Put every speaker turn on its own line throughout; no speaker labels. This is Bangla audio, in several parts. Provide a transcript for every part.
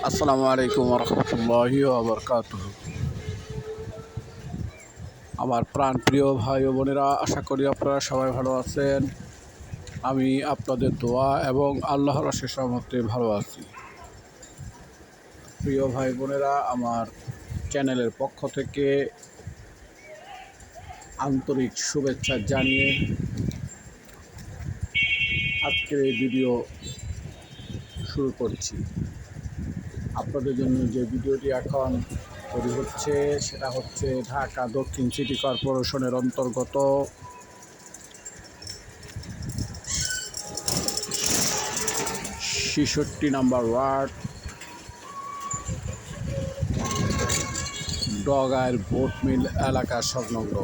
আসসালামু আলাইকুম রহমতুল্লাহি ওবরকাতুহু। আমার প্রাণপ্রিয় ভাই ও বোনেরা, আশা করি আপনারা সবাই ভালো আছেন। আমি আপনাদের দোয়া এবং আল্লাহর অশেষ রহমতে ভালো আছি। প্রিয় ভাই বোনেরা, আমার চ্যানেলের পক্ষ থেকে আন্তরিক শুভেচ্ছা জানিয়ে আজকের এই ভিডিও শুরু করছি। আপনাদের জন্য যে ভিডিওটি এখন তৈরি হচ্ছে সেটা হচ্ছে ঢাকা দক্ষিণ সিটি কর্পোরেশনের অন্তর্গত ৬৬ নম্বর ওয়ার্ড ডগাইর বোট মিল এলাকা সংলগ্ন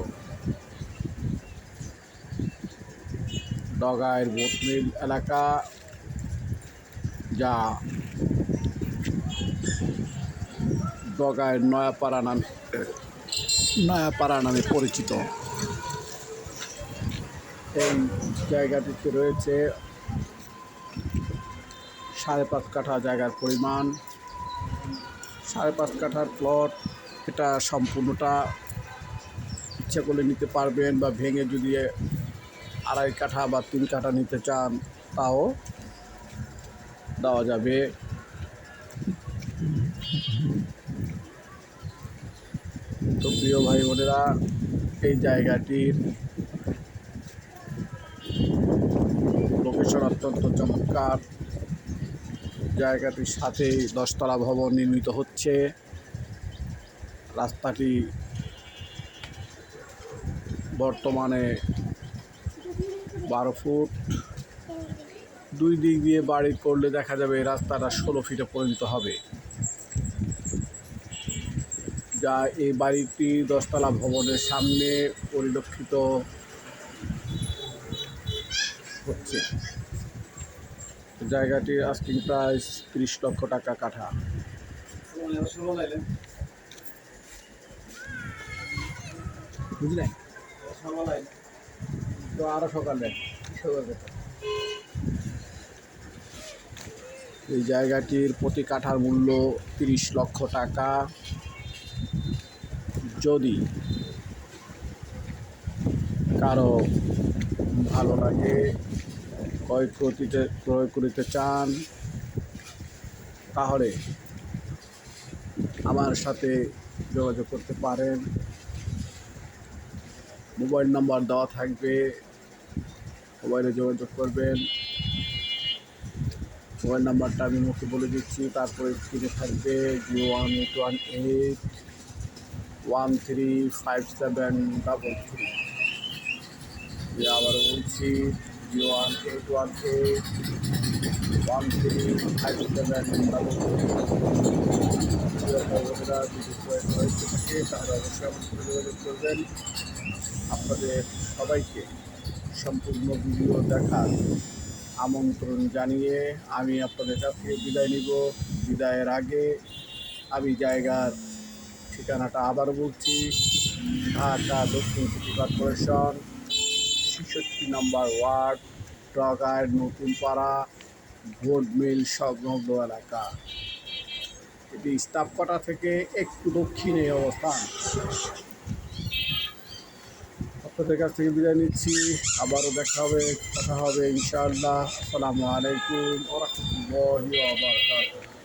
ডগাইর বোট মিল এলাকা, যা ডগাইর নয়াপাড়া নামে পরিচিত। এই জায়গাটিতে রয়েছে ৫.৫ কাঠা জায়গার পরিমাণ, ৫.৫ কাঠার প্লট। এটা সম্পূর্ণটা ইচ্ছা করলে নিতে পারবেন, বা ভেঙে যদি ২.৫ কাঠা বা ৩ কাঠা নিতে চান তাও দেওয়া যাবে। তো প্রিয় ভাই বোনেরা, এই জায়গাটির লোকেশন অত্যন্ত চমৎকার। জায়গাটির সাথেই ১০তলা ভবন নির্মিত হচ্ছে। রাস্তাটি বর্তমানে ১২ ফুট। দুই দিক দিয়ে বাড়ি করলে দেখা যাবে এই রাস্তাটা ১৬ ফিটে পরিণত হবে, যা এই বাড়িটি ১০তলা ভবনের সামনে পরিলক্ষিত হচ্ছে। জায়গাটির আস্কিং প্রাইস ৩০ লক্ষ টাকা কাঠা। বুঝলেন? তো আরো সকালে এই জায়গাটির প্রতি কাঠার মূল্য ৩০ লক্ষ টাকা। যদি কারো ভালো লাগে, ক্রয় করিতে চান, তাহলে আমার সাথে যোগাযোগ করতে পারেন। মোবাইল নাম্বার দেওয়া থাকবে, মোবাইলে যোগাযোগ করবেন। মোবাইল নাম্বারটা আমি মুখে বলে দিচ্ছি, তারপরে স্ক্রিনে থাকবে 01818135733। আবারও বলছি 01818135733। তাহলে অবশ্যই আমার সাথে যোগাযোগ করবেন। আপনাদের সবাইকে সম্পূর্ণ ভিডিও দেখার আমন্ত্রণ জানিয়ে আমি আপনাদের কাছে বিদায় নিব। বিদায়ের আগে আমি জায়গার ঠিকানাটা আবারও বলছি, ঢাকা দক্ষিণ সিটি কর্পোরেশন ৬৬ নম্বর ওয়ার্ড ডগাইর নতুন পাড়া বোট মিল সংলগ্ন এলাকা। এটি স্টাফকাটা থেকে একটু দক্ষিণে অবস্থান। আপনাদের কাছ থেকে বিদায় নিচ্ছি, আবারও দেখা হবে, কথা হবে ইনশাআল্লাহ। আসসালামু আলাইকুম ওয়া রাহমাতুল্লাহি ওয়া বারাকাতুহু।